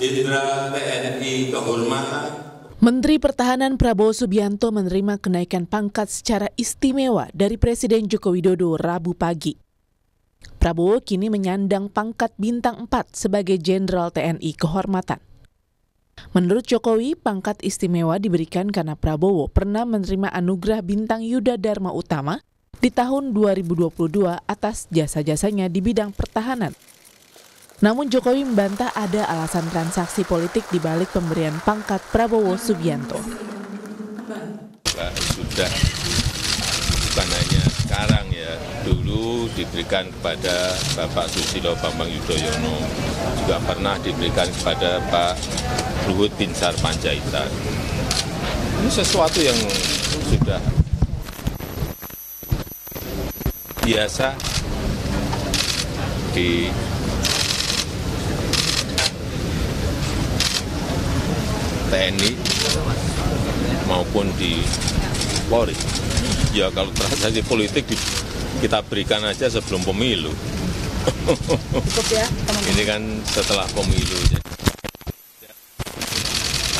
Jenderal TNI kehormatan. Menteri Pertahanan Prabowo Subianto menerima kenaikan pangkat secara istimewa dari Presiden Joko Widodo Rabu pagi. Prabowo kini menyandang pangkat bintang 4 sebagai Jenderal TNI kehormatan. Menurut Jokowi, pangkat istimewa diberikan karena Prabowo pernah menerima anugerah bintang Yuda Dharma Utama di tahun 2022 atas jasa-jasanya di bidang pertahanan. Namun Jokowi membantah ada alasan transaksi politik di balik pemberian pangkat Prabowo Subianto. Sudah bukan hanya sekarang ya, dulu diberikan kepada Bapak Susilo Bambang Yudhoyono, juga pernah diberikan kepada Pak Luhut Binsar Panjaitan. Ini sesuatu yang sudah biasa di TNI maupun di Polri. Ya kalau transaksi politik kita berikan aja sebelum pemilu. Cukup ya, teman-teman. Ini kan setelah pemilu.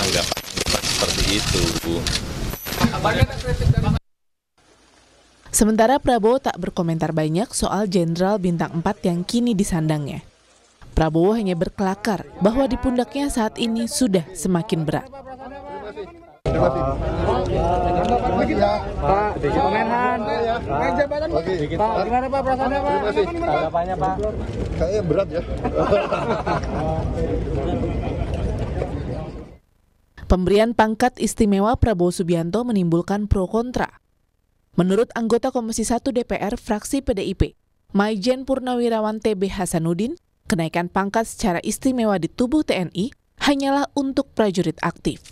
Anggapan seperti itu. Sementara Prabowo tak berkomentar banyak soal Jenderal Bintang 4 yang kini disandangnya. Prabowo hanya berkelakar bahwa di pundaknya saat ini sudah semakin berat. Pak, Kemenhan, Pak, gimana Pak perasaannya Pak? Tanggapannya Pak? Kayaknya berat ya. Pemberian pangkat istimewa Prabowo Subianto menimbulkan pro kontra. Menurut anggota Komisi 1 DPR fraksi PDIP, Maijen Purnawirawan TB Hasanuddin, kenaikan pangkat secara istimewa di tubuh TNI hanyalah untuk prajurit aktif.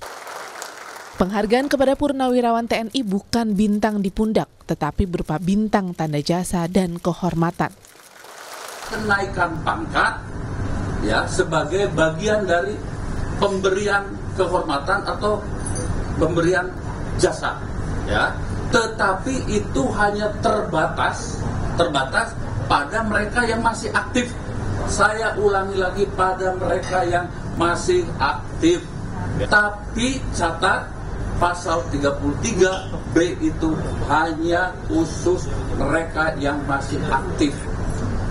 Penghargaan kepada Purnawirawan TNI bukan bintang di pundak, tetapi berupa bintang tanda jasa dan kehormatan. Kenaikan pangkat ya sebagai bagian dari pemberian kehormatan atau pemberian jasa ya, tetapi itu hanya terbatas pada mereka yang masih aktif. Saya ulangi lagi, pada mereka yang masih aktif. Tapi catat pasal 33B itu hanya khusus mereka yang masih aktif.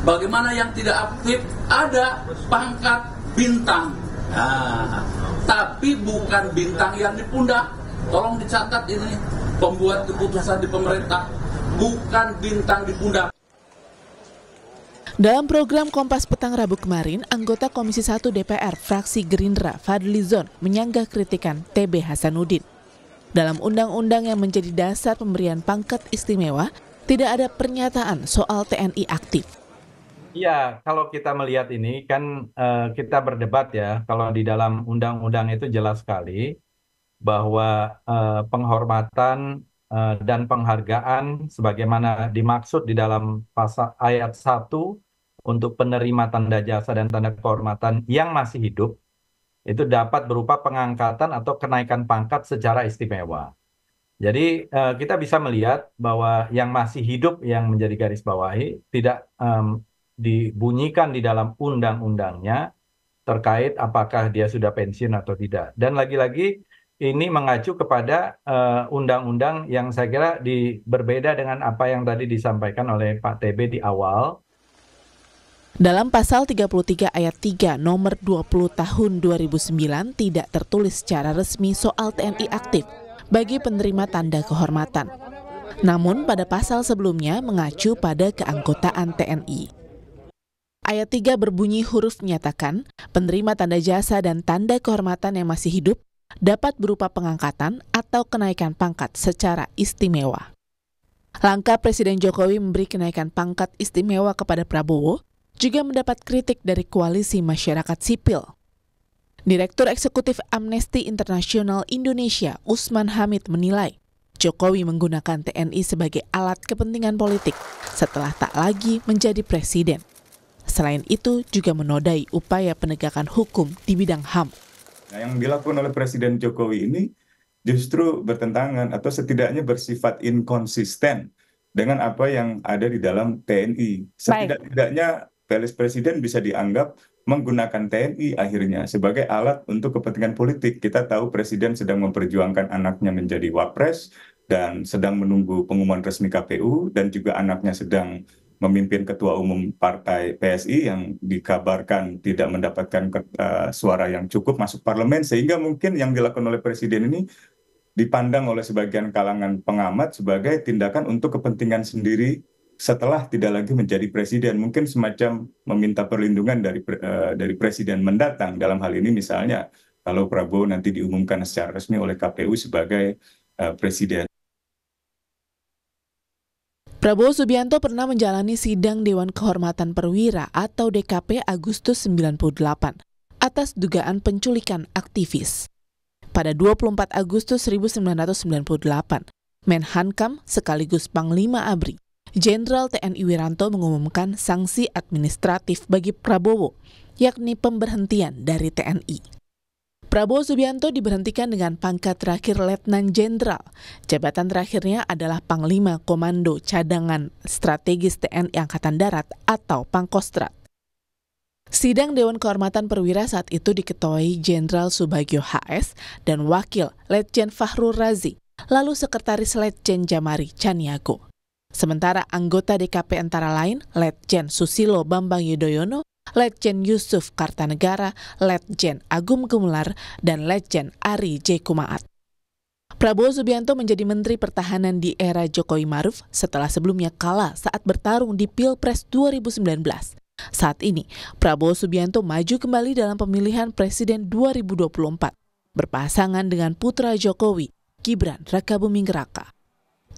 Bagaimana yang tidak aktif? Ada pangkat bintang. Nah, tapi bukan bintang yang di pundak. Tolong dicatat ini, pembuat keputusan di pemerintah, bukan bintang di pundak. Dalam program Kompas Petang Rabu kemarin, anggota Komisi 1 DPR fraksi Gerindra Fadli Zon menyanggah kritikan TB Hasanuddin. Dalam undang-undang yang menjadi dasar pemberian pangkat istimewa, tidak ada pernyataan soal TNI aktif. Iya, kalau kita melihat ini kan kita berdebat ya, kalau di dalam undang-undang itu jelas sekali bahwa penghormatan dan penghargaan sebagaimana dimaksud di dalam pasal ayat 1 untuk penerima tanda jasa dan tanda kehormatan yang masih hidup itu dapat berupa pengangkatan atau kenaikan pangkat secara istimewa. Jadi kita bisa melihat bahwa yang masih hidup yang menjadi garis bawahi tidak dibunyikan di dalam undang-undangnya terkait apakah dia sudah pensiun atau tidak. Dan lagi-lagi ini mengacu kepada undang-undang yang saya kira berbeda dengan apa yang tadi disampaikan oleh Pak TB di awal. Dalam pasal 33 ayat 3 nomor 20 tahun 2009 tidak tertulis secara resmi soal TNI aktif bagi penerima tanda kehormatan. Namun pada pasal sebelumnya mengacu pada keanggotaan TNI. Ayat 3 berbunyi huruf menyatakan penerima tanda jasa dan tanda kehormatan yang masih hidup dapat berupa pengangkatan atau kenaikan pangkat secara istimewa. Langkah Presiden Jokowi memberi kenaikan pangkat istimewa kepada Prabowo juga mendapat kritik dari koalisi masyarakat sipil. Direktur Eksekutif Amnesty International Indonesia, Usman Hamid menilai, Jokowi menggunakan TNI sebagai alat kepentingan politik setelah tak lagi menjadi presiden. Selain itu juga menodai upaya penegakan hukum di bidang HAM. Nah, yang dilakukan oleh Presiden Jokowi ini justru bertentangan atau setidaknya bersifat inkonsisten dengan apa yang ada di dalam TNI. Setidak-tidaknya Presiden bisa dianggap menggunakan TNI akhirnya sebagai alat untuk kepentingan politik. Kita tahu Presiden sedang memperjuangkan anaknya menjadi Wapres dan sedang menunggu pengumuman resmi KPU, dan juga anaknya sedang memimpin Ketua Umum Partai PSI yang dikabarkan tidak mendapatkan suara yang cukup masuk parlemen, sehingga mungkin yang dilakukan oleh Presiden ini dipandang oleh sebagian kalangan pengamat sebagai tindakan untuk kepentingan sendiri setelah tidak lagi menjadi presiden, mungkin semacam meminta perlindungan dari presiden mendatang. Dalam hal ini misalnya kalau Prabowo nanti diumumkan secara resmi oleh KPU sebagai presiden. Prabowo Subianto pernah menjalani sidang Dewan Kehormatan Perwira atau DKP Agustus 98 atas dugaan penculikan aktivis. Pada 24 Agustus 1998, Menhankam sekaligus Panglima ABRI, Jenderal TNI Wiranto mengumumkan sanksi administratif bagi Prabowo, yakni pemberhentian dari TNI. Prabowo Subianto diberhentikan dengan pangkat terakhir Letnan Jenderal. Jabatan terakhirnya adalah Panglima Komando Cadangan Strategis TNI Angkatan Darat atau Pangkostrat. Sidang Dewan Kehormatan Perwira saat itu diketuai Jenderal Subagio HS dan Wakil Letjen Fahrul Razi, lalu Sekretaris Letjen Jamari Caniago. Sementara anggota DKP antara lain Letjen Susilo Bambang Yudhoyono, Letjen Yusuf Kartanegara, Letjen Agung Gumelar, dan Letjen Ari J. Kumaat. Prabowo Subianto menjadi Menteri Pertahanan di era Jokowi Maruf setelah sebelumnya kalah saat bertarung di Pilpres 2019. Saat ini, Prabowo Subianto maju kembali dalam pemilihan Presiden 2024, berpasangan dengan putra Jokowi, Gibran Rakabuming Raka.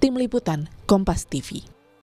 Tim Liputan, Kompas TV.